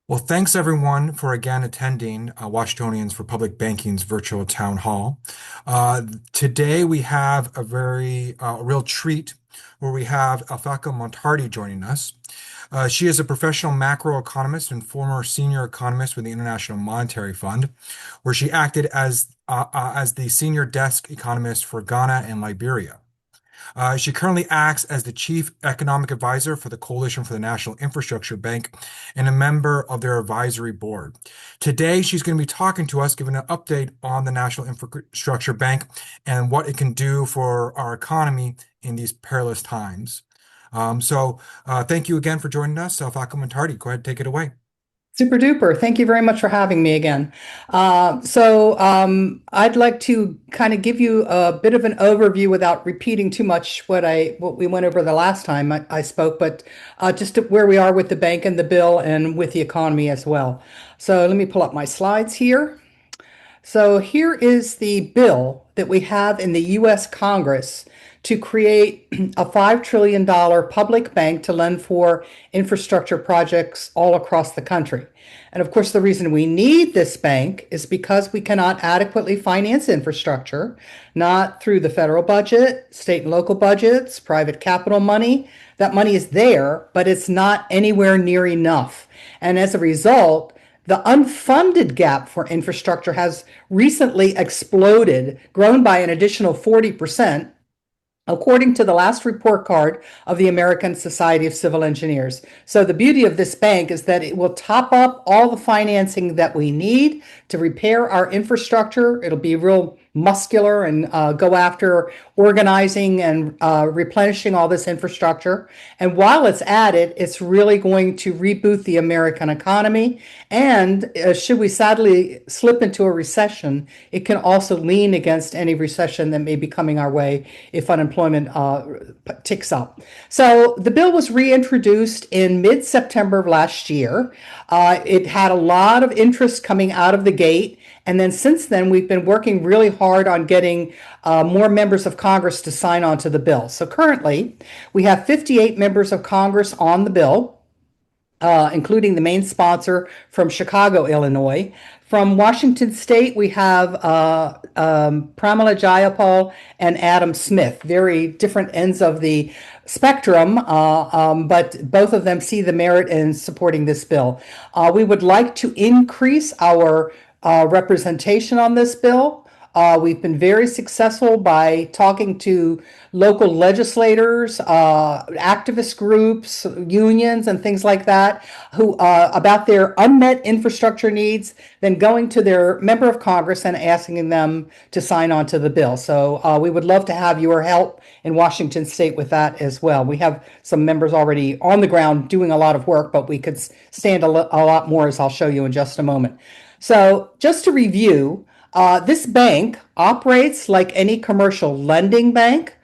Well, thanks everyone for again attending Washingtonians for Public Banking's virtual town hall. Uh, Today we have a very real treat where we have Alphecca Muttardy joining us. She is a professional macroeconomist and former senior economist with the International Monetary Fund, where she acted as the senior desk economist for Ghana and Liberia. She currently acts as the chief economic advisor for the Coalition for the National Infrastructure Bank and a member of their advisory board. Today, she's going to be talking to us, giving an update on the National Infrastructure Bank and what it can do for our economy in these perilous times. Thank you again for joining us. Alphecca Muttardy, go ahead and take it away. Super duper. Thank you very much for having me again. I'd like to kind of give you a bit of an overview without repeating too much what we went over the last time I spoke, but just where we are with the bank and the bill and with the economy as well. So let me pull up my slides here. So here is the bill that we have in the US Congress to create a $5 trillion public bank to lend for infrastructure projects all across the country. And of course, the reason we need this bank is because we cannot adequately finance infrastructure, not through the federal budget, state and local budgets, private capital money. That money is there, but it's not anywhere near enough. And as a result, the unfunded gap for infrastructure has recently exploded, grown by an additional 40%, according to the last report card of the American Society of Civil Engineers. So the beauty of this bank is that it will top up all the financing that we need to repair our infrastructure. It'll be real muscular and go after organizing and replenishing all this infrastructure. And while it's at it, it's really going to reboot the American economy. And should we sadly slip into a recession, it can also lean against any recession that may be coming our way if unemployment ticks up. So the bill was reintroduced in mid-September of last year. It had a lot of interest coming out of the gate. And then since then, we've been working really hard on getting more members of Congress to sign on to the bill. So currently, we have 58 members of Congress on the bill, including the main sponsor from Chicago, Illinois. From Washington State, we have Pramila Jayapal and Adam Smith, very different ends of the spectrum, but both of them see the merit in supporting this bill. We would like to increase our representation on this bill. We've been very successful by talking to local legislators, activist groups, unions, and things like that, who about their unmet infrastructure needs, then going to their member of Congress and asking them to sign on to the bill. So we would love to have your help in Washington State with that as well. We have some members already on the ground doing a lot of work, but we could stand a lot more, as I'll show you in just a moment. So just to review, this bank operates like any commercial lending bank.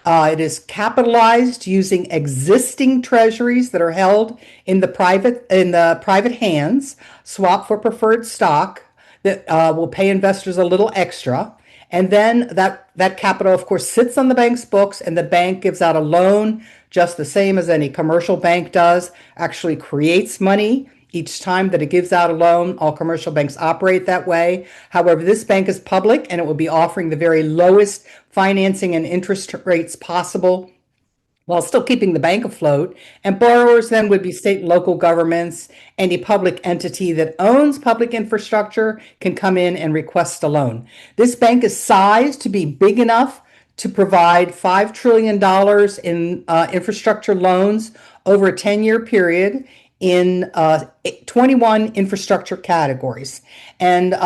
It is capitalized using existing treasuries that are held in the private hands, swap for preferred stock that will pay investors a little extra. And then that capital, of course, sits on the bank's books, and the bank gives out a loan just the same as any commercial bank does, actually creates money each time that it gives out a loan. All commercial banks operate that way. However, this bank is public and it will be offering the very lowest financing and interest rates possible while still keeping the bank afloat. And borrowers then would be state and local governments. Any public entity that owns public infrastructure can come in and request a loan. This bank is sized to be big enough to provide $5 trillion in infrastructure loans over a 10-year period in 21 infrastructure categories. And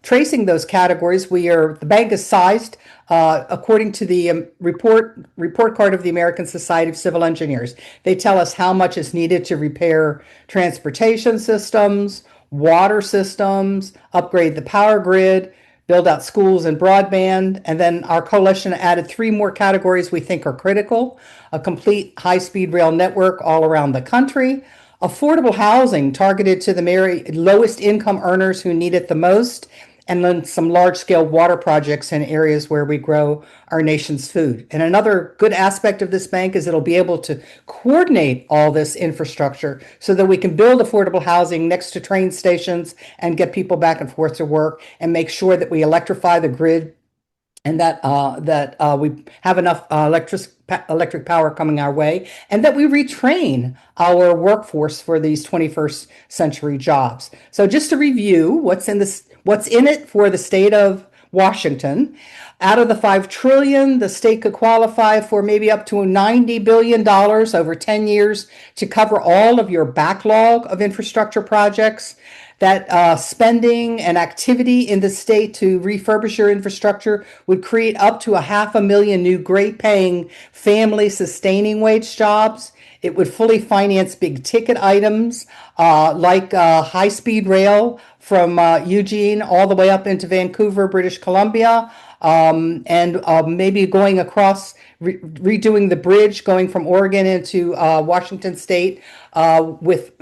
tracing those categories, the bank is sized according to the report card of the American Society of Civil Engineers. They tell us how much is needed to repair transportation systems, water systems, upgrade the power grid, build out schools and broadband. And then our coalition added three more categories we think are critical: a complete high-speed rail network all around the country, affordable housing targeted to the very lowest income earners who need it the most, and then some large scale water projects in areas where we grow our nation's food. And another good aspect of this bank is it'll be able to coordinate all this infrastructure so that we can build affordable housing next to train stations and get people back and forth to work and make sure that we electrify the grid and that we have enough electric power coming our way, and that we retrain our workforce for these 21st century jobs. So, just to review, what's in it for the state of Washington. Out of the 5 trillion, the state could qualify for maybe up to $90 billion over 10 years to cover all of your backlog of infrastructure projects. That spending and activity in the state to refurbish your infrastructure would create up to 500,000 new great paying family sustaining wage jobs. It would fully finance big ticket items like high speed rail from Eugene all the way up into Vancouver, British Columbia, and maybe going across, redoing the bridge going from Oregon into Washington State with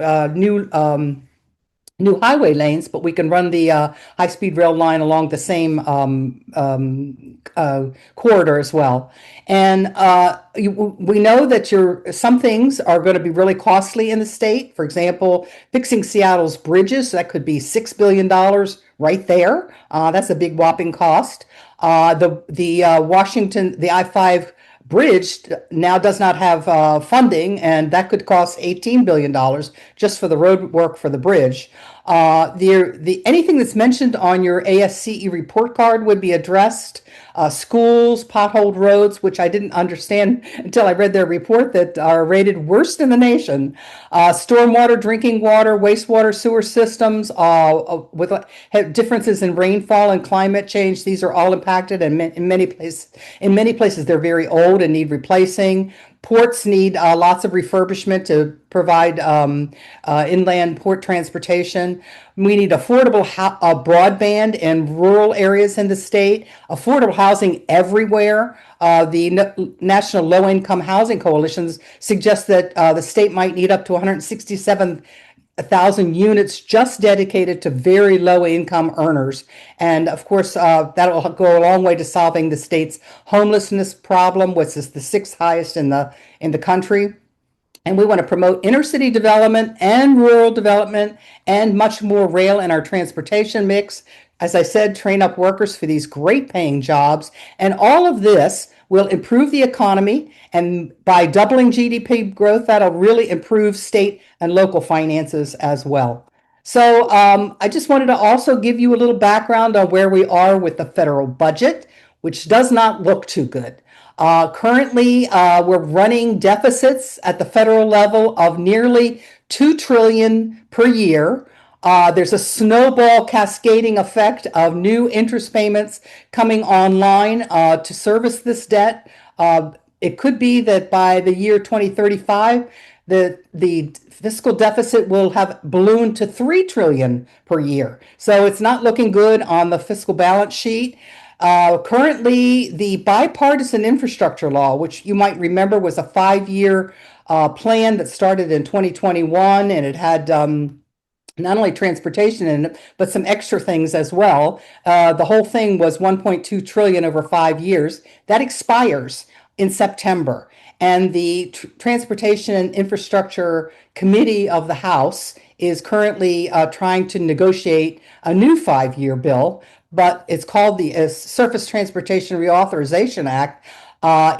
new highway lanes, but we can run the high-speed rail line along the same corridor as well. And we know that some things are going to be really costly in the state. For example, fixing Seattle's bridges, that could be $6 billion right there. That's a big whopping cost. The I-5 bridge now does not have funding, and that could cost $18 billion just for the road work for the bridge. Anything that's mentioned on your ASCE report card would be addressed. Schools, potholed roads, which I didn't understand until I read their report, that are rated worst in the nation. Stormwater, drinking water, wastewater, sewer systems, with differences in rainfall and climate change. These are all impacted, and in many places they're very old and need replacing. Ports need lots of refurbishment to provide inland port transportation. We need affordable broadband in rural areas in the state, affordable housing everywhere. The National Low Income Housing Coalitions suggest that the state might need up to 167,000 units just dedicated to very low income earners. And of course, that'll go a long way to solving the state's homelessness problem, which is the 6th highest in the country. And we want to promote inner city development and rural development and much more rail in our transportation mix. As I said, train up workers for these great paying jobs. And all of this will improve the economy. And by doubling GDP growth, that'll really improve state and local finances as well. So I just wanted to also give you a little background on where we are with the federal budget, which does not look too good. Currently, we're running deficits at the federal level of nearly 2 trillion per year. There's a snowball cascading effect of new interest payments coming online to service this debt. It could be that by the year 2035, the fiscal deficit will have ballooned to 3 trillion per year. So it's not looking good on the fiscal balance sheet. Currently, the bipartisan infrastructure law, which you might remember was a 5-year plan that started in 2021, and it had not only transportation in it, but some extra things as well. The whole thing was 1.2 trillion over 5 years. That expires in September. And the Transportation and Infrastructure Committee of the House is currently trying to negotiate a new 5-year bill, but it's called the Surface Transportation Reauthorization Act.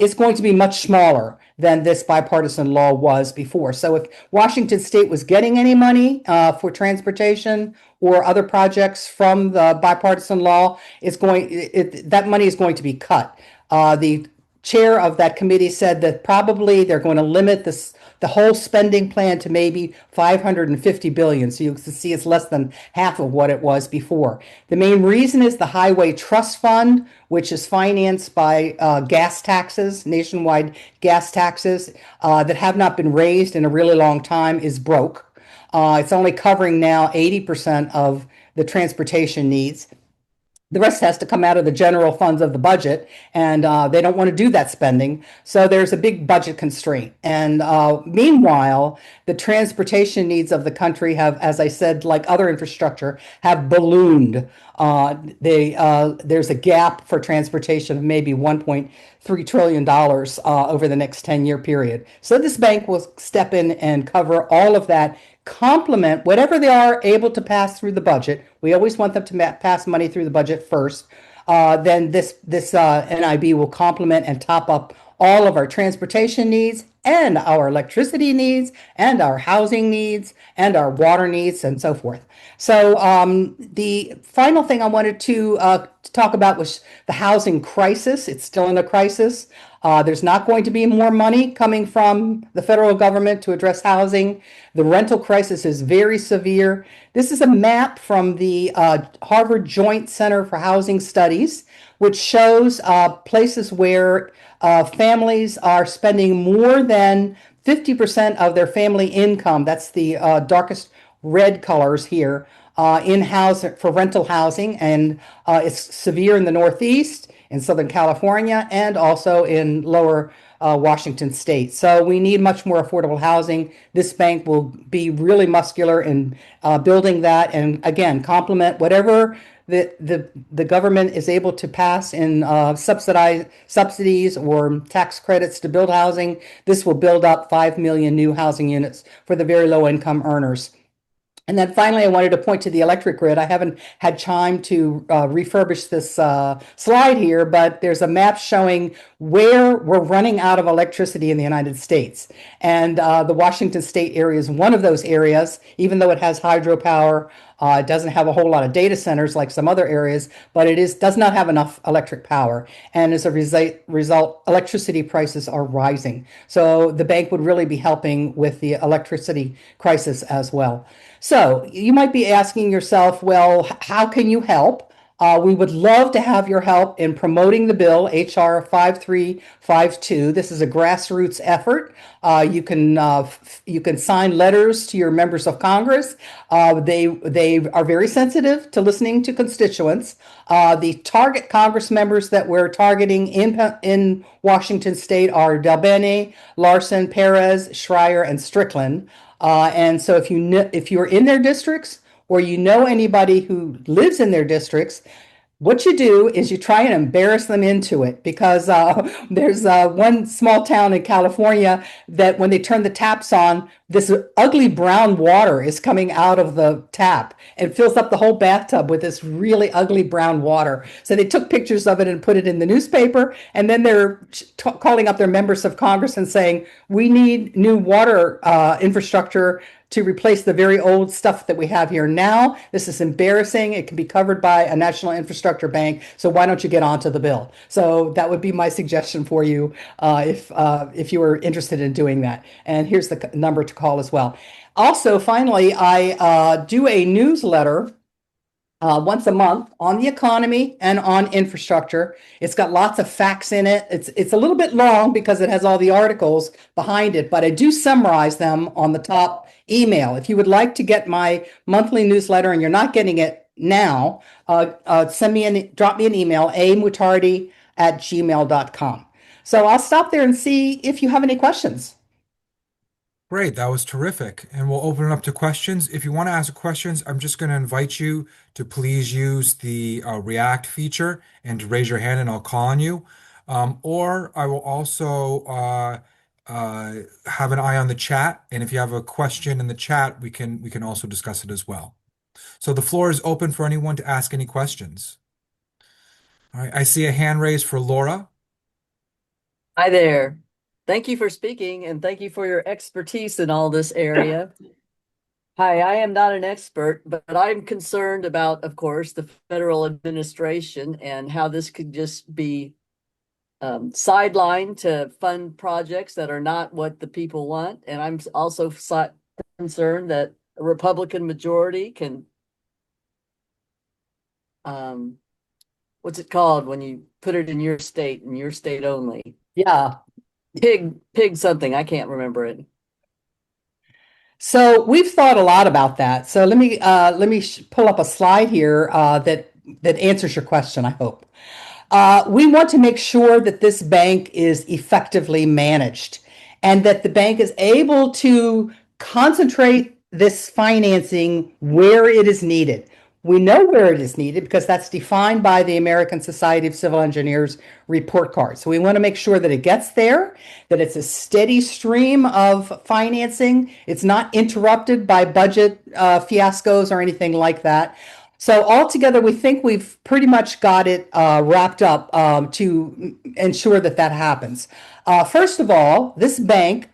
It's going to be much smaller than this bipartisan law was before. So if Washington State was getting any money for transportation or other projects from the bipartisan law, that money is going to be cut. The chair of that committee said that probably they're going to limit the whole spending plan to maybe 550 billion. So you can see it's less than half of what it was before. The main reason is the Highway Trust Fund, which is financed by gas taxes, nationwide gas taxes that have not been raised in a really long time, is broke. It's only covering now 80% of the transportation needs. The rest has to come out of the general funds of the budget, and they don't want to do that spending. So there's a big budget constraint. And meanwhile, the transportation needs of the country have, as I said, like other infrastructure, have ballooned. There's a gap for transportation of maybe $1.3 trillion over the next 10-year period. So this bank will step in and cover all of that, complement whatever they are able to pass through the budget. We always want them to pass money through the budget first. Then this NIB will complement and top up all of our transportation needs and our electricity needs and our housing needs and our water needs and so forth. So the final thing I wanted to talk about was the housing crisis. It's still in a crisis. There's not going to be more money coming from the federal government to address housing. The rental crisis is very severe. This is a map from the Harvard Joint Center for Housing Studies, which shows places where families are spending more than 50% of their family income. That's the darkest red colors here in housing for rental housing, and it's severe in the Northeast, in Southern California, and also in lower Washington state. So we need much more affordable housing. This bank will be really muscular in building that, and again, complement whatever the government is able to pass in subsidies or tax credits to build housing. This will build up 5 million new housing units for the very low income earners. And then finally, I wanted to point to the electric grid. I haven't had time to refurbish this slide here, but there's a map showing where we're running out of electricity in the United States. And the Washington State area is one of those areas, even though it has hydropower. It doesn't have a whole lot of data centers like some other areas, but does not have enough electric power. And as a result, electricity prices are rising. So the bank would really be helping with the electricity crisis as well. So you might be asking yourself, well, how can you help? We would love to have your help in promoting the bill, HR 5352. This is a grassroots effort. You can sign letters to your members of Congress. They are very sensitive to listening to constituents. The target Congress members that we're targeting in Washington State are Delbene, Larson, Perez, Schreier, and Strickland. And so if you're in their districts or you know anybody who lives in their districts, what you do is you try and embarrass them into it, because there's one small town in California that when they turn the taps on, this ugly brown water is coming out of the tap and fills up the whole bathtub with this really ugly brown water. So they took pictures of it and put it in the newspaper, and then they're calling up their members of Congress and saying, we need new water infrastructure to replace the very old stuff that we have here now. This is embarrassing. It can be covered by a national infrastructure bank. So why don't you get onto the bill? So that would be my suggestion for you if you were interested in doing that. And here's the number to call as well. Also, finally, I do a newsletter once a month on the economy and on infrastructure. It's got lots of facts in it. It's a little bit long because it has all the articles behind it, but I do summarize them on the top email. If you would like to get my monthly newsletter and you're not getting it now, drop me an email, amuttardy@gmail.com. So I'll stop there and see if you have any questions. Great, that was terrific. And we'll open it up to questions. If you want to ask questions, I'm just going to invite you to please use the React feature and to raise your hand and I'll call on you. Or I will also have an eye on the chat. And if you have a question in the chat, we can also discuss it as well. So the floor is open for anyone to ask any questions. All right, I see a hand raised for Laura. Hi there. Thank you for speaking and thank you for your expertise in all this area. Hi, I am not an expert, but I'm concerned about, of course, the federal administration and how this could just be sidelined to fund projects that are not what the people want. And I'm also concerned that a Republican majority can, what's it called when you put it in your state and your state only? Yeah. Pig something. I can't remember it. So we've thought a lot about that. So let me pull up a slide here that that answers your question, I hope. We want to make sure that this bank is effectively managed and that the bank is able to concentrate this financing where it is needed. We know where it is needed because that's defined by the American Society of Civil Engineers report card. So we want to make sure that it gets there, that it's a steady stream of financing. It's not interrupted by budget fiascos or anything like that. So altogether, we think we've pretty much got it wrapped up to ensure that that happens. First of all, this bank,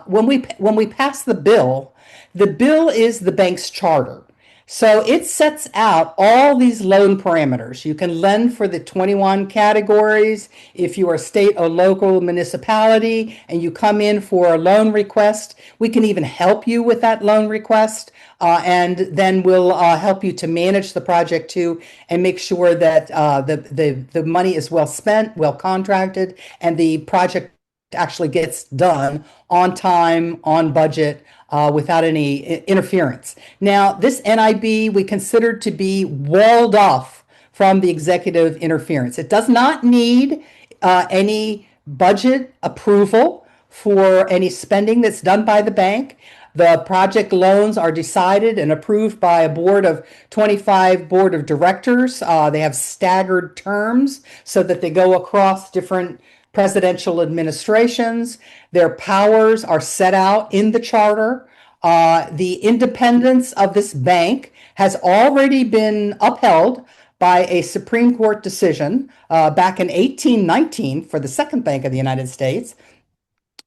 when we pass the bill is the bank's charter. So it sets out all these loan parameters. You can lend for the 21 categories. If you are a state or local municipality and you come in for a loan request, we can even help you with that loan request. And then we'll help you to manage the project too and make sure that the money is well spent, well contracted, and the project actually gets done on time, on budget, without any interference. Now, this NIB we consider to be walled off from the executive interference. It does not need any budget approval for any spending that's done by the bank. The project loans are decided and approved by a board of 25 board of directors. They have staggered terms so that they go across different presidential administrations. Their powers are set out in the charter. The independence of this bank has already been upheld by a Supreme Court decision back in 1819 for the Second Bank of the United States.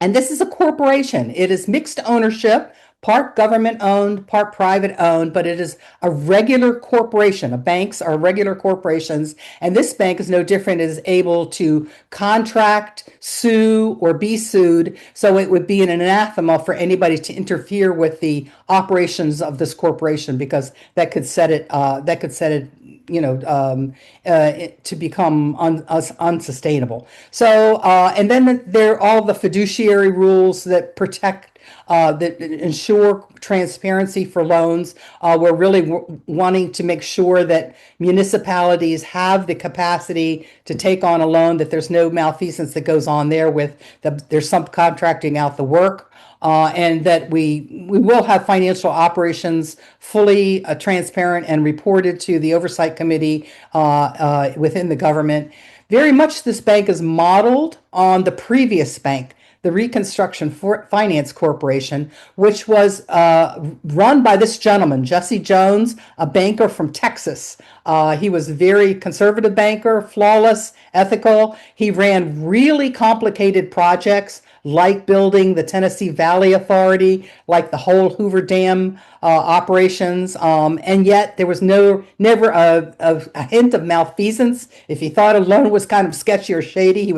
And this is a corporation. It is mixed ownership, part government owned, part private owned, but it is a regular corporation. Banks are regular corporations, and this bank is no different. It is able to contract, sue, or be sued. So it would be an anathema for anybody to interfere with the operations of this corporation because that could set it. To become unsustainable. So, and then there are all the fiduciary rules that protect, that ensure transparency for loans. We're really wanting to make sure that municipalities have the capacity to take on a loan, that there's no malfeasance that goes on there with there's subcontracting out the work. And that we will have financial operations fully transparent and reported to the oversight committee within the government. Very much this bank is modeled on the previous bank, the Reconstruction Finance Corporation, which was run by this gentleman, Jesse Jones, a banker from Texas. He was a very conservative banker, flawless, ethical. He ran really complicated projects like building the Tennessee Valley Authority, like the whole Hoover Dam operations, and yet there was never a hint of malfeasance. If he thought a loan was kind of sketchy or shady, he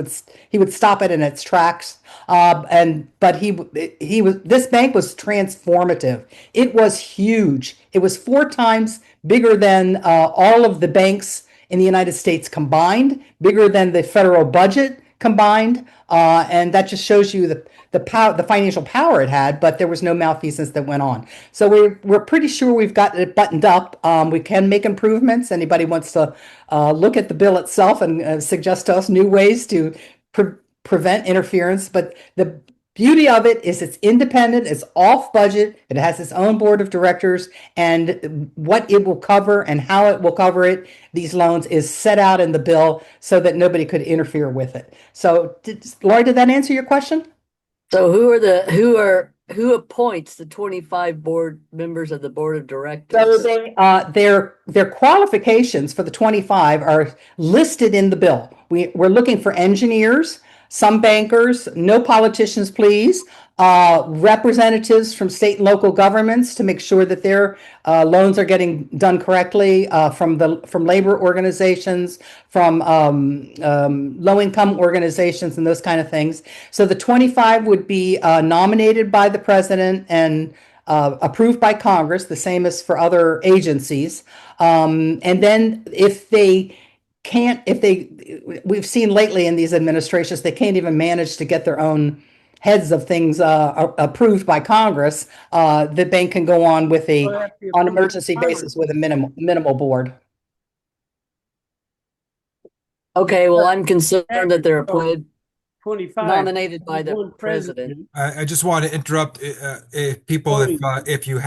would stop it in its tracks. But this bank was transformative. It was huge. It was 4 times bigger than all of the banks in the United States combined, bigger than the federal budget combined, and that just shows you the power, the financial power it had. But there was no malfeasance that went on. So we're pretty sure we've got it buttoned up. We can make improvements. Anybody wants to look at the bill itself and suggest to us new ways to prevent interference. But the beauty of it is it's independent, it's off budget, it has its own board of directors, and what it will cover and how it will cover it, these loans, is set out in the bill so that nobody could interfere with it. So, Laura, did that answer your question? So who appoints the 25 board members of the board of directors? So their qualifications for the 25 are listed in the bill. We're looking for engineers, some bankers, no politicians, please, representatives from state and local governments to make sure that their loans are getting done correctly, from labor organizations, from low-income organizations, and those kind of things. So the 25 would be nominated by the president and approved by Congress, the same as for other agencies. And then we've seen lately in these administrations, they can't even manage to get their own heads of things approved by Congress. The bank can go on with on emergency basis with a minimal board. Okay, well, I'm concerned that they're Actually, appointed, 25. nominated by There's the one president. president. I just want to interrupt if people, Tony, if you're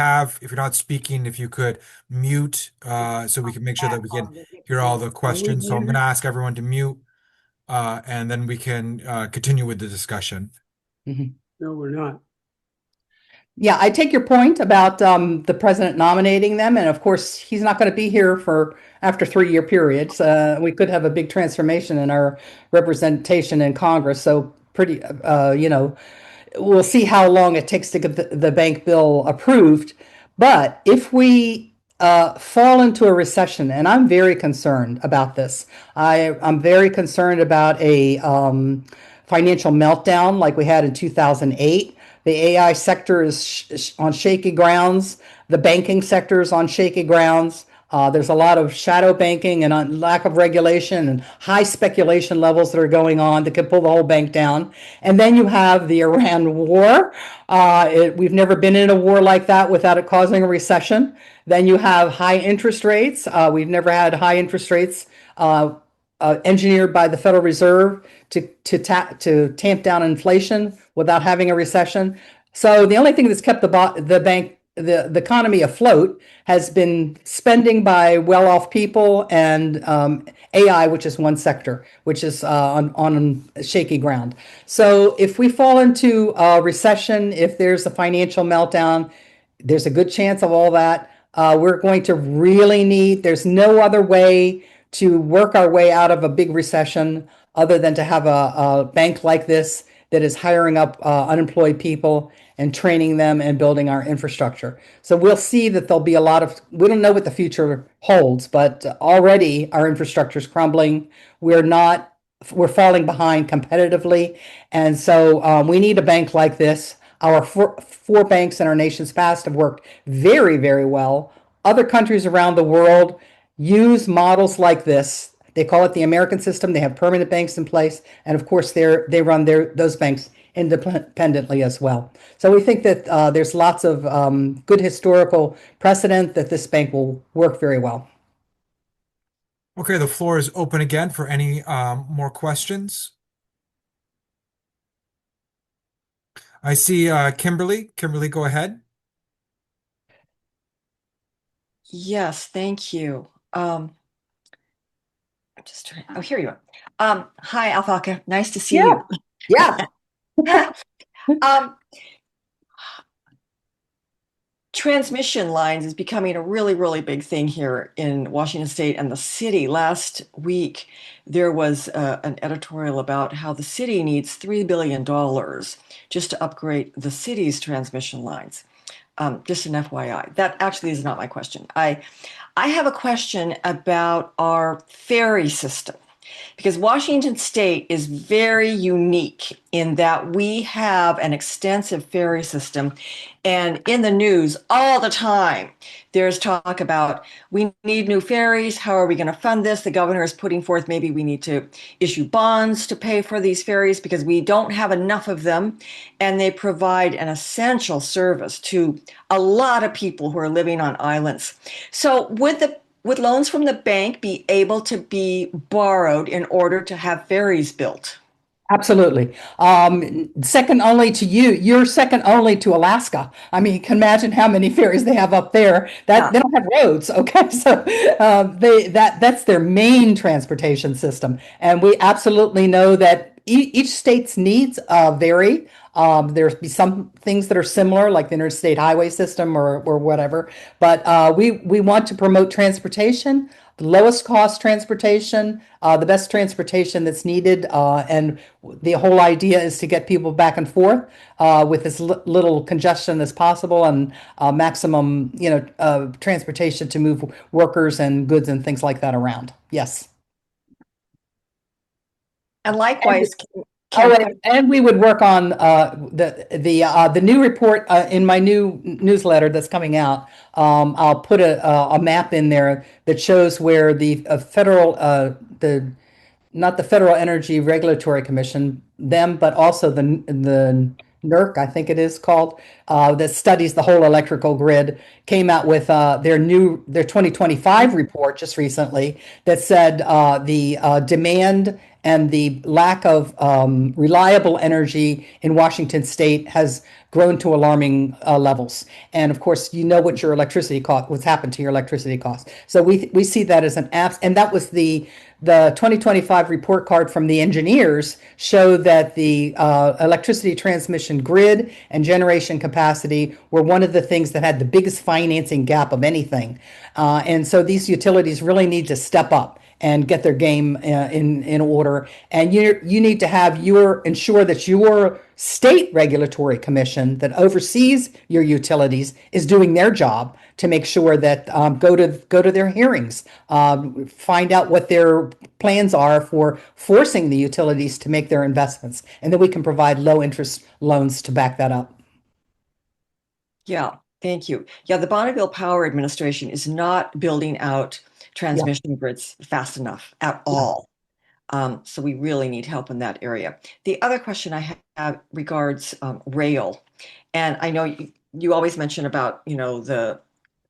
not speaking, if you could mute so we can make sure that we can hear all the are we questions. So I'm going muted? to ask everyone to mute and then we can continue with the discussion. Mhm. No, we're not. Yeah, I take your point about the president nominating them, and of course, he's not going to be here for after 3 year periods. We could have a big transformation in our representation in Congress. So pretty, we'll see how long it takes to get the bank bill approved. But if we fall into a recession, and I'm very concerned about this, I'm very concerned about a financial meltdown like we had in 2008. The AI sector is on shaky grounds. The banking sector is on shaky grounds. There's a lot of shadow banking and lack of regulation and high speculation levels that are going on that could pull the whole bank down. And then you have the Iran war. We've never been in a war like that without it causing a recession. Then you have high interest rates. We've never had high interest rates engineered by the Federal Reserve to tamp down inflation without having a recession. So the only thing that's kept the economy afloat has been spending by well-off people and AI, which is one sector, which is on shaky ground. So if we fall into a recession, if there's a financial meltdown, there's a good chance of all that. We're going to really need, there's no other way to work our way out of a big recession other than to have a bank like this that is hiring up unemployed people and training them and building our infrastructure. So we'll see that there'll be a lot of, we don't know what the future holds, but already our infrastructure is crumbling. We're not, we're falling behind competitively. And so we need a bank like this. Our four banks in our nation's past have worked very, very well. Other countries around the world use models like this. They call it the American system. They have permanent banks in place, and of course, they run those banks independently as well. So we think that there's lots of good historical precedent that this bank will work very well. Okay, the floor is open again for any more questions. I see Kimberly. Kimberly, go ahead. Yes, thank you. I'm just trying. Oh, here you are. Hi, Alphecca. Nice to see Yeah, you. yeah. Um, Transmission lines is becoming a really, really big thing here in Washington State and the city. Last week, there was an editorial about how the city needs $3 billion just to upgrade the city's transmission lines. Just an FYI. That actually is not my question. I have a question about our ferry system because Washington State is very unique in that we have an extensive ferry system. And in the news all the time, there's talk about we need new ferries. How are we going to fund this? The governor is putting forth maybe we need to issue bonds to pay for these ferries because we don't have enough of them. And they provide an essential service to a lot of people who are living on islands. So would loans from the bank be able to be borrowed in order to have ferries built? Absolutely. Second only to you. You're second only to Alaska. I mean, you can imagine how many ferries they have up there. That Yeah. they don't have roads. Okay, so that's their main transportation system, and we absolutely know that each state's needs vary. There's be some things that are similar, like the interstate highway system or whatever. But we want to promote transportation, the lowest cost transportation, the best transportation that's needed, and the whole idea is to get people back and forth with as little congestion as possible and maximum, transportation to move workers and goods and things like that around. Yes. And likewise, Oh, can and we would work on the new report in my new newsletter that's coming out. I'll put a map in there that shows where the federal the not the Federal Energy Regulatory Commission, them, but also the NERC, I think it is called, that studies the whole electrical grid, came out with their 2025 report just recently that said the demand and the lack of reliable energy in Washington State has grown to alarming levels. And of course, you know what your electricity cost, what's happened to your electricity costs. So we see that as an abs, and that was the 2025 report card from the engineers showed that the electricity transmission grid and generation capacity were one of the things that had the biggest financing gap of anything. And so these utilities really need to step up and get their game in order. And you need to have ensure that your state regulatory commission that oversees your utilities is doing their job to make sure that go to their hearings, find out what their plans are for forcing the utilities to make their investments, and then we can provide low interest loans to back that up. Yeah, thank you. Yeah, the Bonneville Power Administration is not building out transmission grids fast enough at all. So we really need help in that area. The other question I have regards rail. And I know you always mention about,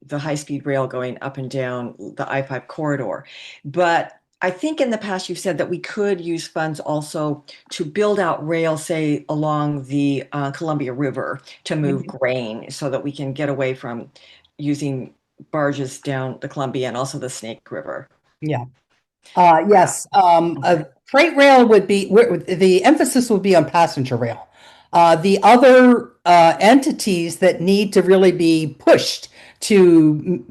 the high-speed rail going up and down the I-5 corridor. But I think in the past you've said that we could use funds also to build out rail, say, along the Columbia River to move grain so that we can get away from using barges down the Columbia and also the Snake River. Yeah. Yes. Freight rail would be the emphasis would be on passenger rail. The other entities that need to really be pushed to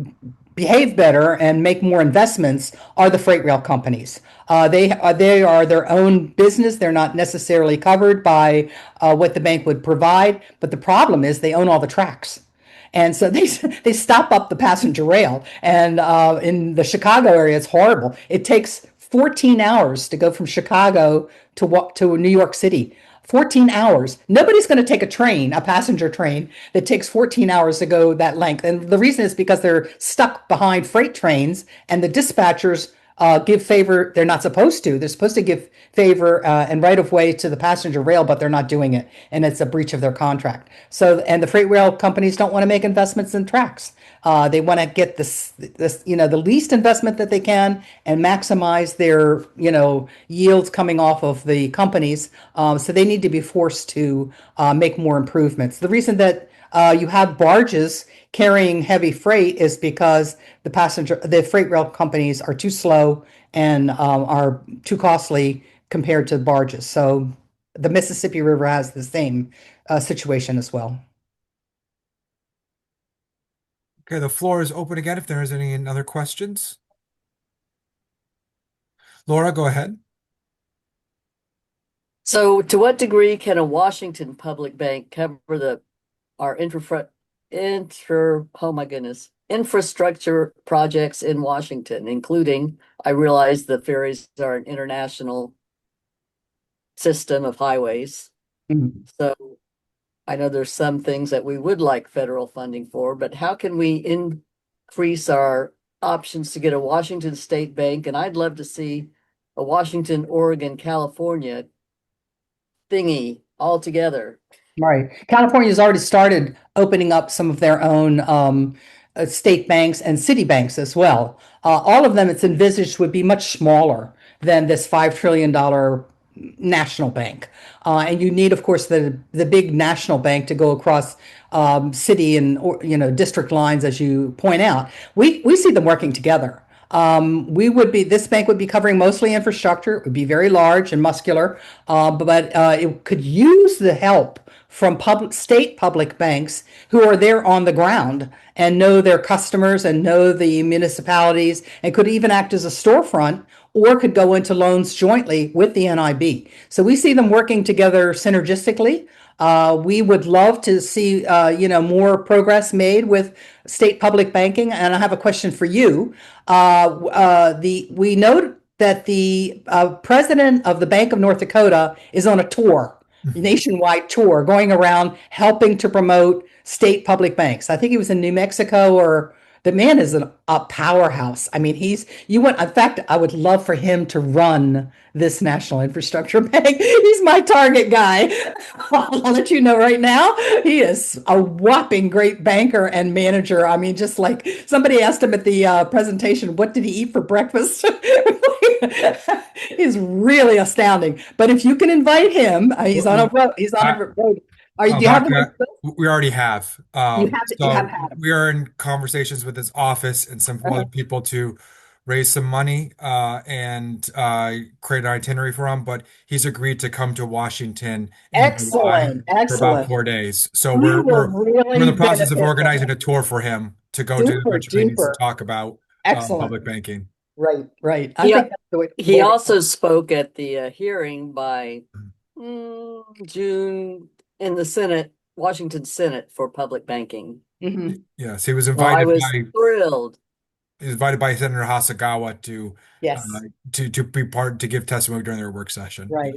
behave better and make more investments are the freight rail companies. They are their own business. They're not necessarily covered by what the bank would provide. But the problem is they own all the tracks. And so they stop up the passenger rail. And in the Chicago area, it's horrible. It takes 14 hours to go from Chicago to New York City. 14 hours. Nobody's going to take a passenger train that takes 14 hours to go that length. And the reason is because they're stuck behind freight trains, and the dispatchers give favor. They're not supposed to. They're supposed to give favor and right of way to the passenger rail, but they're not doing it, and it's a breach of their contract. So, and the freight rail companies don't want to make investments in tracks. They want to get this, the least investment that they can and maximize their, yields coming off of the companies. So they need to be forced to make more improvements. The reason that you have barges carrying heavy freight is because the freight rail companies are too slow and are too costly compared to barges. So the Mississippi River has the same situation as well. Okay, the floor is open again if there is any other questions. Laura, go ahead. So to what degree can a Washington public bank cover our oh my goodness, infrastructure projects in Washington, including, I realize the ferries are an international system of highways. Mhm. So I know there's some things that we would like federal funding for, but how can we increase our options to get a Washington State bank? And I'd love to see a Washington, Oregon, California thingy all together. Right. California's already started opening up some of their own state banks and city banks as well. All of them, it's envisaged, would be much smaller than this $5 trillion national bank. And you need, of course, the big national bank to go across city and district lines, as you point out. We see them working together. This bank would be covering mostly infrastructure. It would be very large and muscular, but it could use the help from state public banks who are there on the ground and know their customers and know the municipalities, and could even act as a storefront or could go into loans jointly with the NIB. So we see them working together synergistically. We would love to see, more progress made with state public banking. And I have a question for you. We know that the president of the Bank of North Dakota is on a tour, nationwide tour, going around helping to promote state public banks. I think he was in New Mexico or The man is a powerhouse. I mean, in fact, I would love for him to run this national infrastructure bank. He's my target guy. I'll let you know right now. He is a whopping great banker and manager. I mean, just like somebody asked him at the presentation, what did he eat for breakfast? He's really astounding. But if you can invite him, he's on a road. He's on a I, road. Do you have the Alphecca, we already have. you have So had him? we are in conversations with his office and some other Uh-huh. people to raise some money and create an itinerary for him. But he's agreed to come to Washington in July Excellent, for about excellent. 4 days. So He will we're in really the process of benefit from organizing that. a tour for him to go to a Super bunch of meetings to duper. talk about Excellent. public banking. Right, right. I He think that's the way he forward. also spoke at the hearing by June in the Senate, Washington Senate for public banking. Hmm. Yes, he was So I invited was by thrilled. Senator Hasagawa uh, Yes, to be part to give testimony during their work session. right.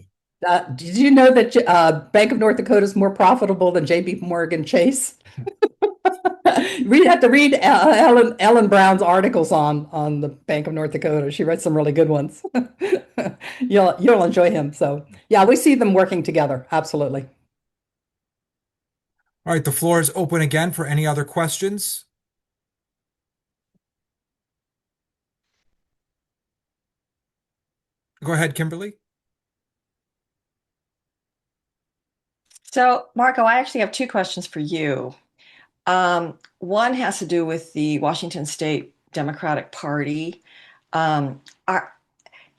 Did you know that Bank of North Dakota is more profitable than JP Morgan Chase? We have to read Ellen Brown's articles on the Bank of North Dakota. She writes some really good ones. You'll enjoy him. So yeah, we see them working together. Absolutely. All right, the floor is open again for any other questions. Go ahead, Kimberly. So, Marco, I actually have two questions for you. One has to do with the Washington State Democratic Party. Um, are,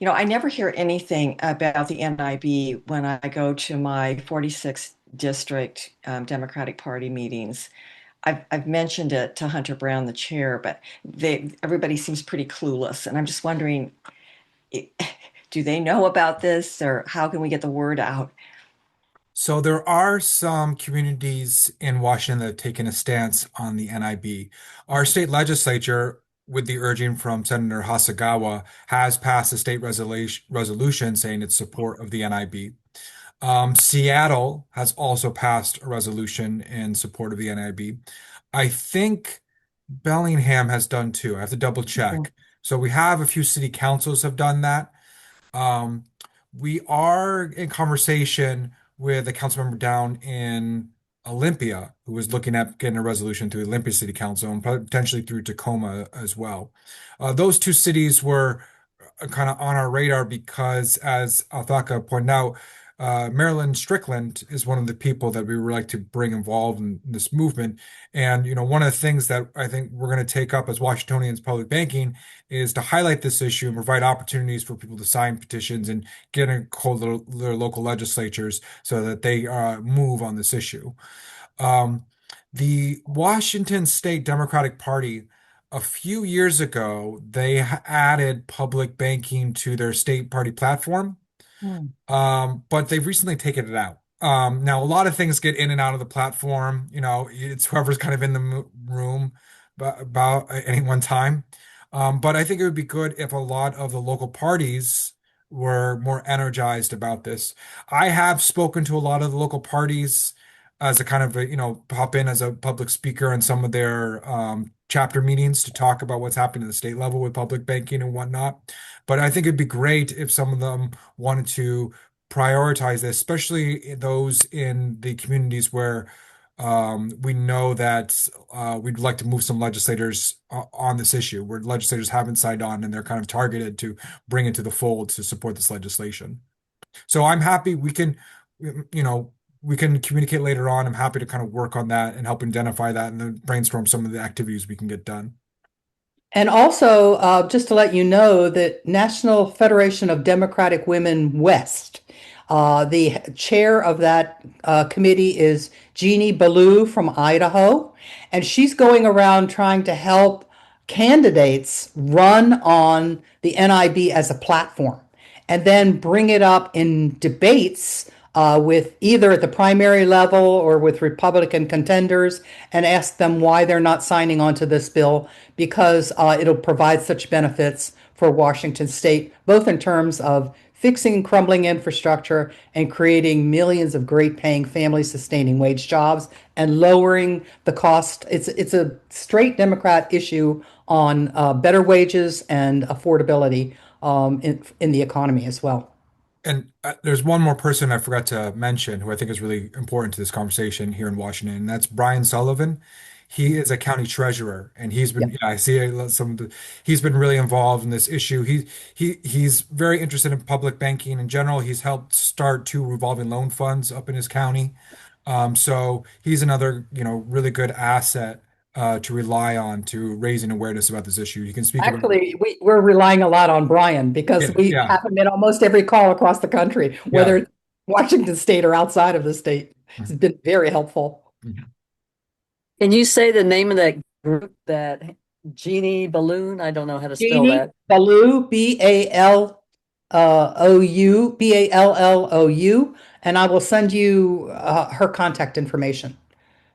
I never hear anything about the NIB when I go to my 46th district Democratic Party meetings. I've mentioned it to Hunter Brown, the chair, but everybody seems pretty clueless. And I'm just wondering, i- do they know about this, or how can we get the word out? So there are some communities in Washington that have taken a stance on the NIB. Our state legislature, with the urging from Senator Hasagawa, has passed a state resolution saying its support of the NIB. Seattle has also passed a resolution in support of the NIB. I think Bellingham has done too. I have to double check. So we have a few city councils have done that. Um, we are in conversation with a council member down in Olympia who was looking at getting a resolution through Olympia City Council and potentially through Tacoma as well. Those two cities were kind of on our radar because, as Althaka pointed out, Marilyn Strickland is one of the people that we would like to bring involved in this movement. And, one of the things that I think we're going to take up as Washingtonians public banking is to highlight this issue and provide opportunities for people to sign petitions and get in hold of their local legislatures so that they move on this issue. Um, the Washington State Democratic Party, a few years ago, they added public banking to their state party platform. Hmm. But they've recently taken it out. Now a lot of things get in and out of the platform. It's whoever's kind of in the room about at any one time. But I think it would be good if a lot of the local parties were more energized about this. I have spoken to a lot of the local parties as a kind of pop in as a public speaker in some of their chapter meetings to talk about what's happening at the state level with public banking and whatnot. But I think it'd be great if some of them wanted to prioritize this, especially those in the communities where we know that we'd like to move some legislators on this issue, where legislators haven't signed on and they're kind of targeted to bring into the fold to support this legislation. So I'm happy you know, we can communicate later on. I'm happy to kind of work on that and help identify that and then brainstorm some of the activities we can get done. And also, just to let you know that National Federation of Democratic Women West, the chair of that committee is Jeannie Ballou from Idaho, and she's going around trying to help candidates run on the NIB as a platform and then bring it up in debates with either at the primary level or with Republican contenders and ask them why they're not signing on to this bill because it'll provide such benefits for Washington State, both in terms of fixing crumbling infrastructure and creating millions of great paying family sustaining wage jobs and lowering the cost. It's a straight Democrat issue on better wages and affordability in the economy as well. And there's one more person I forgot to mention who I think is really important to this conversation here in Washington, and that's Brian Sullivan. He is a county treasurer, and he's Yeah. been, yeah, I see some of the, he's been really involved in this issue. He's very interested in public banking in general. He's helped start two revolving loan funds up in his county. So he's another, really good asset to rely on to raising awareness about this issue. He can speak about, Actually, we're relying a lot on Brian because yeah, we yeah, have him in almost every call across the country, yeah. whether it's Washington State or outside of the state. He's Mhm. been very helpful. Mhm. Can you say the name of that group, that Genie Balloon? I don't know how to spell Jeannie that. Ballou, Ballou, and I will send you her contact information.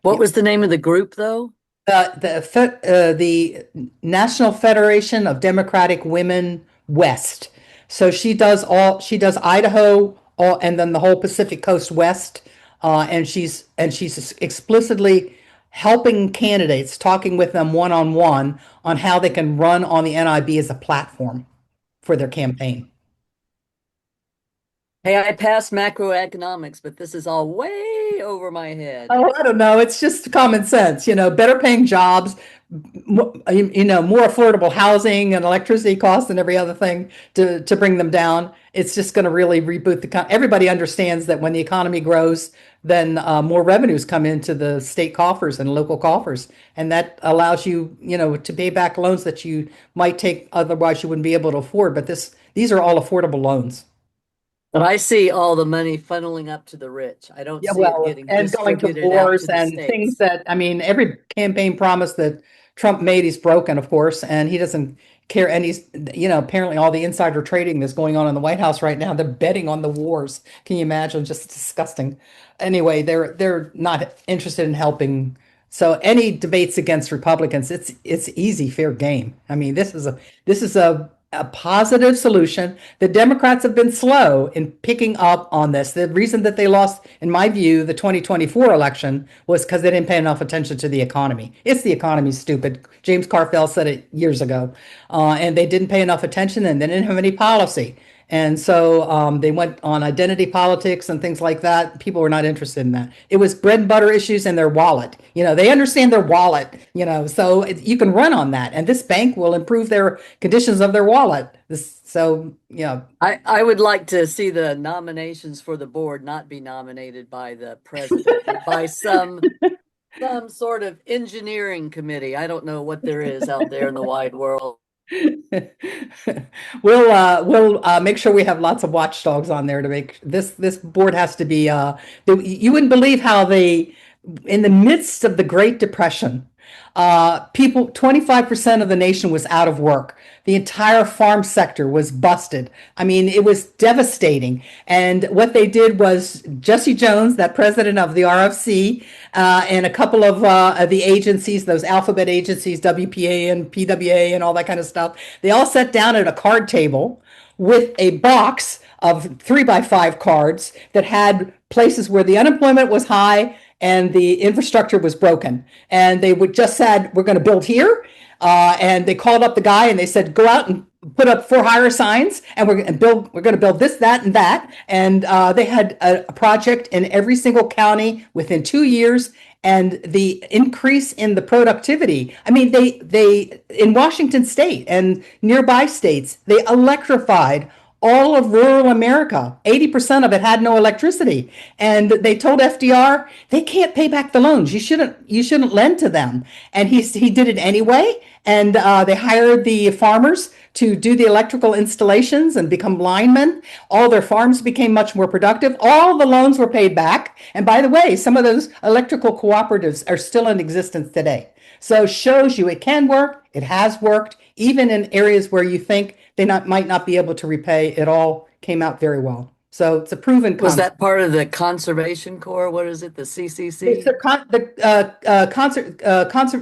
What was the name of the group, though? The National Federation of Democratic Women West. So she does Idaho, and then the whole Pacific Coast West, and she's explicitly helping candidates, talking with them one on one on how they can run on the NIB as a platform for their campaign. Hey, I passed macroeconomics, but this is all way over my head. Oh, I don't know. It's just common sense, better paying jobs, more affordable housing and electricity costs and every other thing to bring them down. It's just going to really reboot everybody understands that when the economy grows, then more revenues come into the state coffers and local coffers, and that allows you, to pay back loans that you might take otherwise you wouldn't be able to afford. But these are all affordable loans. But I see all the money funneling up to the rich. I don't Yeah, see it well, getting and going to distributed out wars to the and things states. that, I mean, every campaign promise that Trump made, he's broken, of course, and he doesn't care. And he's, apparently all the insider trading that's going on in the White House right now, they're betting on the wars. Can you imagine? Just disgusting. Anyway, they're not interested in helping. So any debates against Republicans, it's easy, fair game. I mean, this is a positive solution. The Democrats have been slow in picking up on this. The reason that they lost, in my view, the 2024 election was because they didn't pay enough attention to the economy. It's the economy, stupid. James Carville said it years ago. And they didn't pay enough attention and they didn't have any policy. And so they went on identity politics and things like that. People were not interested in that. It was bread and butter issues in their wallet. They understand their wallet, so you can run on that. And this bank will improve their conditions of their wallet. I would like to see the nominations for the board not be nominated by the president, but by some sort of engineering committee. I don't know what there is out there in the wide world. We'll make sure we have lots of watchdogs on there to make this board has to be you wouldn't believe how in the midst of the Great Depression, 25% of the nation was out of work. The entire farm sector was busted. I mean, it was devastating. And what they did was Jesse Jones, that president of the RFC, and a couple of the agencies, those alphabet agencies, WPA and PWA and all that kind of stuff, they all sat down at a card table with a box of 3x5 cards that had places where the unemployment was high and the infrastructure was broken. And they would just said, we're going to build here. And they called up the guy and they said, go out and put up for hire signs, and we're going to build this, that, and that. And they had a project in every single county within 2 years. And the increase in the productivity, I mean, they in Washington State and nearby states, they electrified all of rural America. 80% of it had no electricity. And they told FDR, they can't pay back the loans. You shouldn't lend to them. And he did it anyway. And they hired the farmers to do the electrical installations and become linemen. All their farms became much more productive. All the loans were paid back. And by the way, some of those electrical cooperatives are still in existence today. So shows you it can work. It has worked, even in areas where you think they might not be able to repay. It all came out very well. So it's a proven Was concept. that part of the Conservation Corps? What is it? The CCC? It's the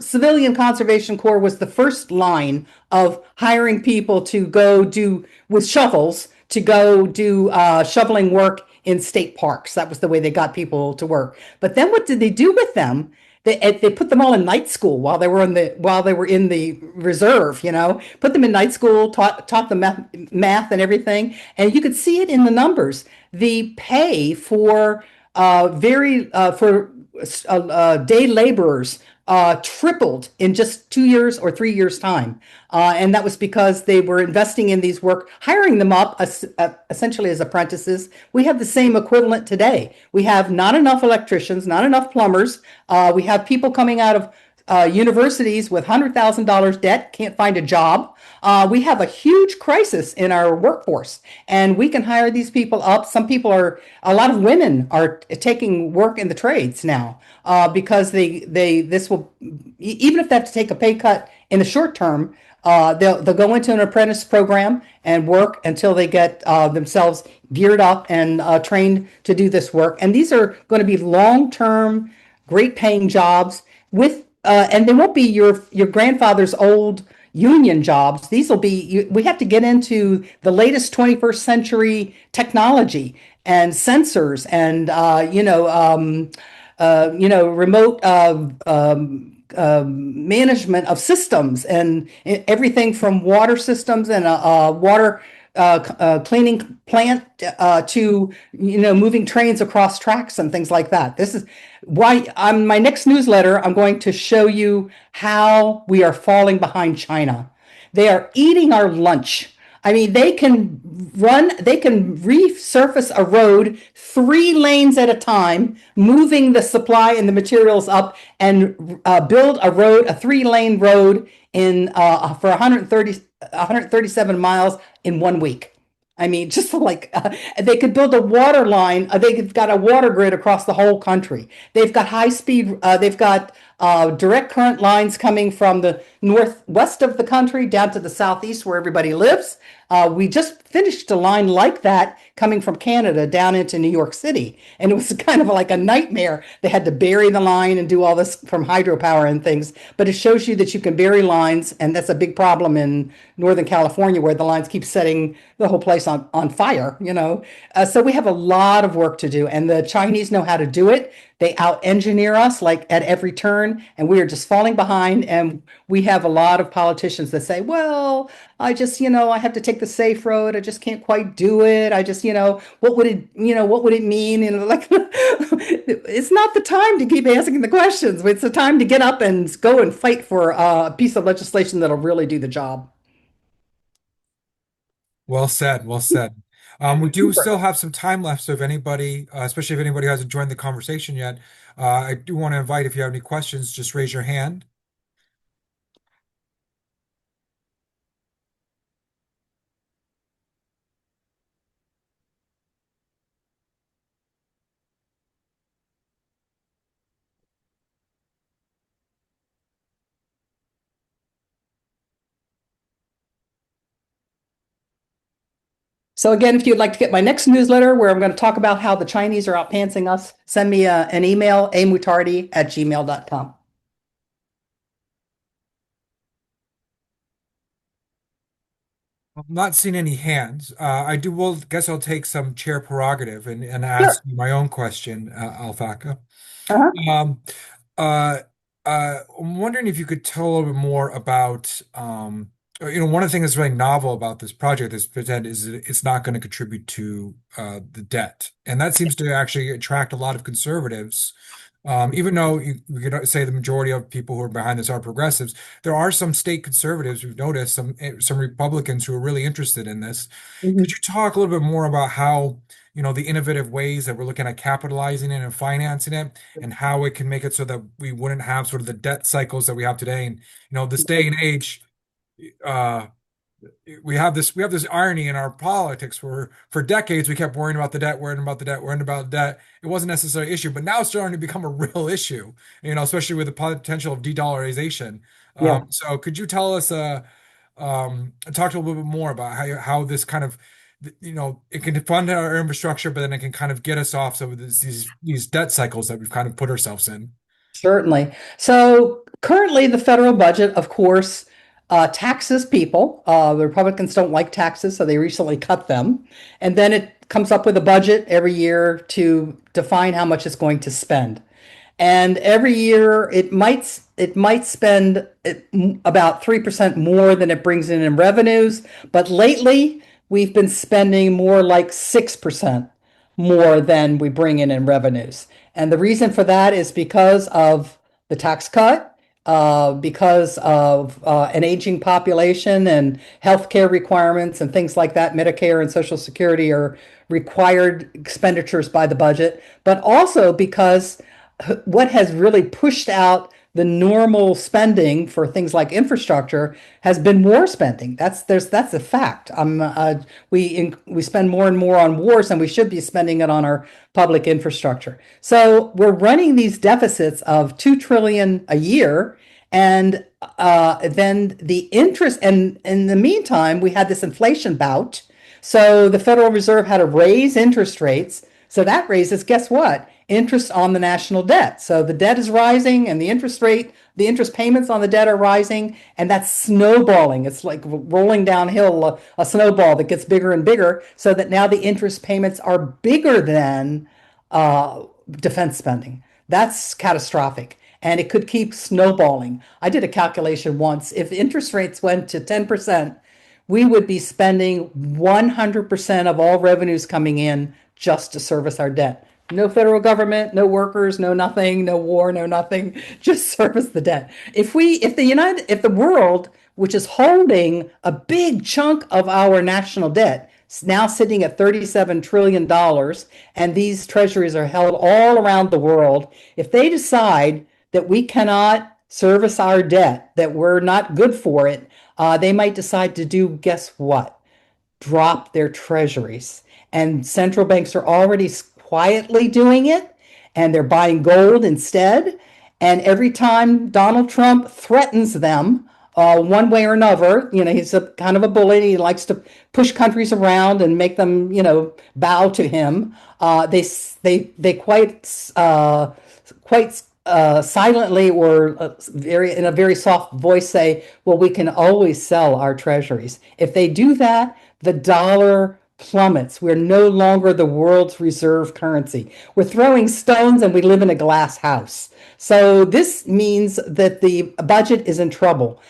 Civilian Conservation Corps was the first line of hiring people to go do with shovels to go do shoveling work in state parks. That was the way they got people to work. But then what did they do with them? They put them all in night school while they were in the reserve, put them in night school, taught them math and everything. And you could see it in the numbers. The pay for very for day laborers tripled in just 2 years or 3 years' time. And that was because they were investing in these work, hiring them up essentially as apprentices. We have the same equivalent today. We have not enough electricians, not enough plumbers. We have people coming out of universities with $100,000 debt, can't find a job. We have a huge crisis in our workforce, and we can hire these people up. A lot of women are taking work in the trades now because this will, even if they have to take a pay cut in the short term, they'll go into an apprentice program and work until they get themselves geared up and trained to do this work. And these are going to be long-term, great paying jobs and they won't be your grandfather's old union jobs. These will be, we have to get into the latest 21st century technology and sensors and, remote management of systems and everything from water systems and water cleaning plant to moving trains across tracks and things like that. This is why on my next newsletter I'm going to show you how we are falling behind China. They are eating our lunch. I mean, they can resurface a road 3 lanes at a time, moving the supply and the materials up, and build a 3-lane road for 137 miles in 1 week. I mean, just like they could build a water line. They've got a water grid across the whole country. They've got high speed. They've got direct current lines coming from the northwest of the country down to the southeast where everybody lives. We just finished a line like that coming from Canada down into New York City. And it was kind of like a nightmare. They had to bury the line and do all this from hydropower and things. But it shows you that you can bury lines. And that's a big problem in Northern California where the lines keep setting the whole place on fire. So we have a lot of work to do. And the Chinese know how to do it. They out-engineer us like at every turn, and we are just falling behind. And we have a lot of politicians that say, well, I have to take the safe road. I just can't quite do it. What would it mean? And like, it's not the time to keep asking the questions. It's the time to get up and go and fight for a piece of legislation that'll really do the job. Well said. Well said. We do still have some time left, so if anybody, especially if anybody hasn't joined the conversation yet, I do want to invite if you have any questions, just raise your hand. So again, if you'd like to get my next newsletter where I'm going to talk about how the Chinese are outpantsing us, send me an email, amuttardy@gmail.com. I'm not seeing any hands. Well, guess I'll take some chair prerogative and Sure. ask you my own question, Alphecca. Uh-huh. Um, uh, I'm wondering if you could tell a little bit more about, one of the things that's really novel about this project is pretend is that it's not going to contribute to the debt, and that seems to actually attract a lot of conservatives. Even though we could say the majority of people who are behind this are progressives, there are some state conservatives we've noticed, some Republicans who are really interested in this. Could Mhm. you talk a little bit more about how, the innovative ways that we're looking at capitalizing it and financing it, and how it can make it so that we wouldn't have sort of the debt cycles that we have today? And this day and age, uh, we have this irony in our politics where for decades we kept worrying about the debt, worrying about the debt, worrying about the debt. It wasn't necessarily an issue, but now it's starting to become a real issue, especially with the potential of de-dollarization. Yeah. So could you tell us, talk a little bit more about how this kind of, it can fund our infrastructure, but then it can kind of get us off some of these debt cycles that we've kind of put ourselves in. Certainly. So currently, the federal budget, of course, taxes people. The Republicans don't like taxes, so they recently cut them. And then it comes up with a budget every year to define how much it's going to spend. And every year it might spend about 3% more than it brings in revenues, but lately we've been spending more like 6% more than we bring in revenues. And the reason for that is because of the tax cut, because of an aging population and healthcare requirements and things like that. Medicare and Social Security are required expenditures by the budget, but also because what has really pushed out the normal spending for things like infrastructure has been war spending. That's a fact. We spend more and more on wars than we should be spending it on our public infrastructure. So we're running these deficits of 2 trillion a year, and then the interest. And in the meantime, we had this inflation bout. So the Federal Reserve had to raise interest rates. So that raises, guess what? Interest on the national debt. So the debt is rising and the interest payments on the debt are rising, and that's snowballing. It's like rolling downhill a snowball that gets bigger and bigger, so that now the interest payments are bigger than defense spending. That's catastrophic. And it could keep snowballing. I did a calculation once. If interest rates went to 10%, we would be spending 100% of all revenues coming in just to service our debt. No federal government, no workers, no nothing, no war, no nothing, just service the debt. If the world, which is holding a big chunk of our national debt, is now sitting at $37 trillion, and these treasuries are held all around the world, if they decide that we cannot service our debt, that we're not good for it, they might decide to do, guess what? Drop their treasuries. And central banks are already quietly doing it, and they're buying gold instead. And every time Donald Trump threatens them, one way or another, he's a kind of a bully. He likes to push countries around and make them, bow to him. They quite silently or in a very soft voice say, well, we can always sell our treasuries. If they do that, the dollar plummets. We're no longer the world's reserve currency. We're throwing stones and we live in a glass house. So this means that the budget is in trouble.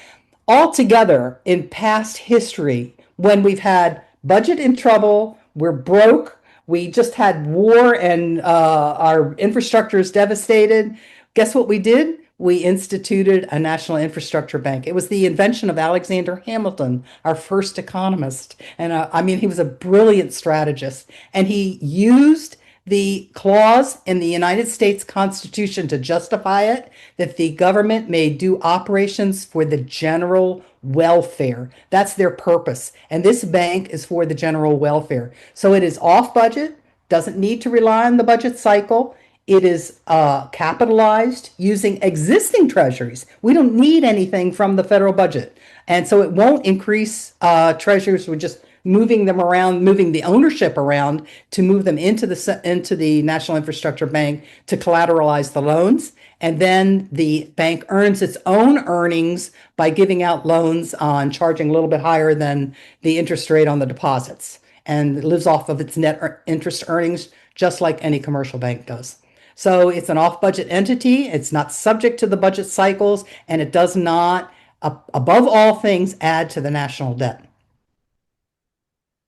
Altogether, in past history, when we've had budget in trouble, we're broke, we just had war, and our infrastructure is devastated. Guess what we did? We instituted a national infrastructure bank. It was the invention of Alexander Hamilton, our first economist. And he was a brilliant strategist. And he used the clause in the United States Constitution to justify it, that the government may do operations for the general welfare. That's their purpose. And this bank is for the general welfare. So it is off budget, doesn't need to rely on the budget cycle. It is capitalized using existing treasuries. We don't need anything from the federal budget. And so it won't increase treasuries. We're just moving them around, moving the ownership around to move them into the National Infrastructure Bank to collateralize the loans. And then the bank earns its own earnings by giving out loans on charging a little bit higher than the interest rate on the deposits. And it lives off of its net interest earnings, just like any commercial bank does. So it's an off-budget entity. It's not subject to the budget cycles, and it does not, above all things, add to the national debt.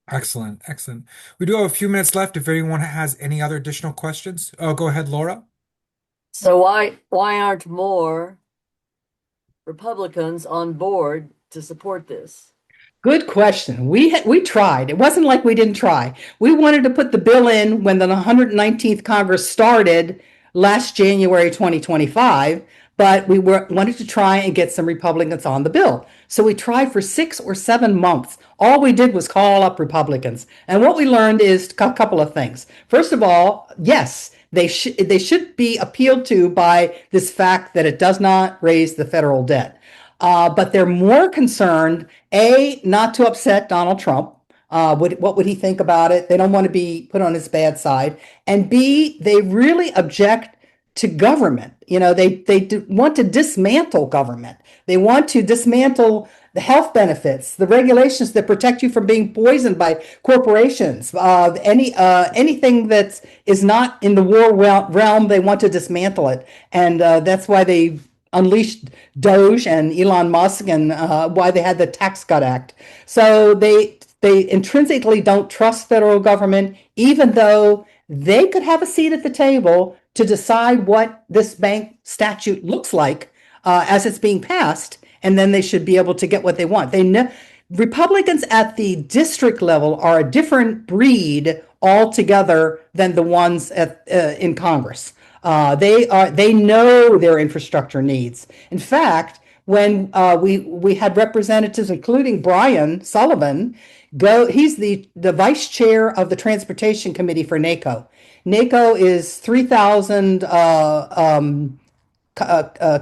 Excellent, excellent. We do have a few minutes left if anyone has any other additional questions. Oh, go ahead, Laura. So why aren't more Republicans on board to support this? Good question. We tried. It wasn't like we didn't try. We wanted to put the bill in when the 119th Congress started last January 2025, but we wanted to try and get some Republicans on the bill. So we tried for 6 or 7 months. All we did was call up Republicans. And what we learned is a couple of things. First of all, yes, they should be appealed to by this fact that it does not raise the federal debt. But they're more concerned, A, not to upset Donald Trump. What would he think about it? They don't want to be put on his bad side. And B, they really object to government. They want to dismantle government. They want to dismantle the health benefits, the regulations that protect you from being poisoned by corporations, anything that is not in the war realm, they want to dismantle it. And that's why they unleashed Doge and Elon Musk, and why they had the Tax Cut Act. So they intrinsically don't trust federal government, even though they could have a seat at the table to decide what this bank statute looks like as it's being passed, and then they should be able to get what they want. They know Republicans at the district level are a different breed altogether than the ones in Congress. They know their infrastructure needs. In fact, when we had representatives, including Brian Sullivan, he's the vice chair of the Transportation Committee for NACO. NACO is 3,000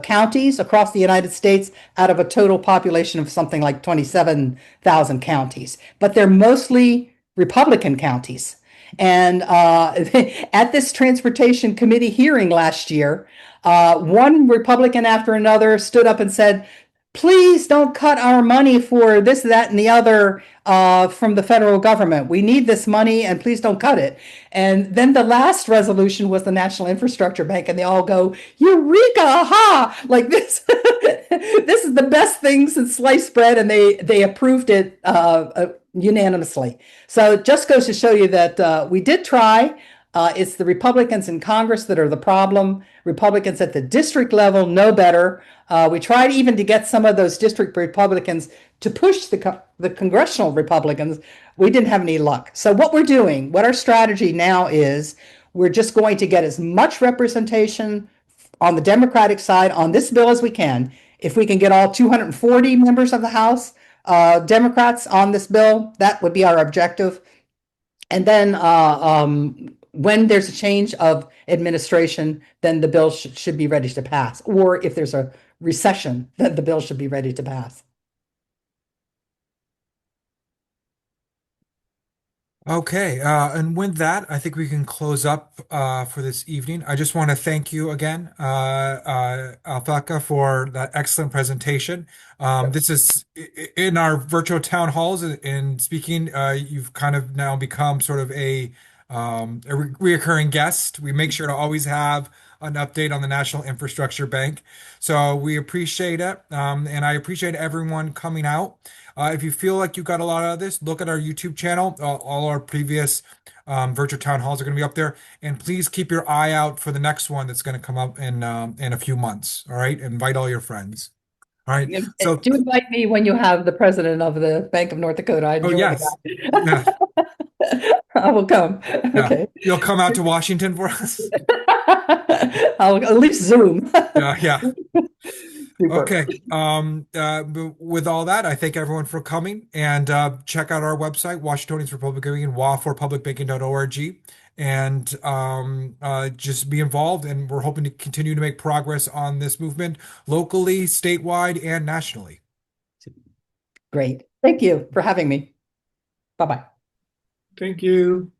counties across the United States out of a total population of something like 27,000 counties, but they're mostly Republican counties. And at this Transportation Committee hearing last year, one Republican after another stood up and said, please don't cut our money for this, that, and the other from the federal government. We need this money, and please don't cut it. And then the last resolution was the National Infrastructure Bank, and they all go, Eureka, aha! Like this, this is the best thing since sliced bread, and they approved it unanimously. So it just goes to show you that we did try. It's the Republicans in Congress that are the problem. Republicans at the district level know better. We tried even to get some of those district Republicans to push the congressional Republicans. We didn't have any luck. So what we're doing, what our strategy now is, we're just going to get as much representation on the Democratic side on this bill as we can. If we can get all 240 members of the House, Democrats on this bill, that would be our objective. And then when there's a change of administration, then the bill should be ready to pass. Or if there's a recession, then the bill should be ready to pass. Okay, and with that, I think we can close up for this evening. I just want to thank you again, Alphecca, for that excellent presentation. This is in our virtual town halls, and speaking, you've kind of now become sort of a reoccurring guest. We make sure to always have an update on the National Infrastructure Bank. So we appreciate it, and I appreciate everyone coming out. If you feel like you got a lot out of this, look at our YouTube channel. All our previous virtual town halls are going to be up there. And please keep your eye out for the next one that's going to come up in a few months. All right. Invite all your friends. All right. So, do invite me when you have the president of the Bank of North Dakota. I enjoy yes. that. Yeah. I will come. Yeah. Okay. You'll come out to Washington for us. I'll at least Zoom. Yeah. Yeah. Super. Okay. With all that, I thank everyone for coming, and check out our website, Washingtonians for Public Banking, waforpublicbanking.org, and just be involved. And we're hoping to continue to make progress on this movement locally, statewide, and nationally. Great. Thank you for having me. Bye-bye. Thank you.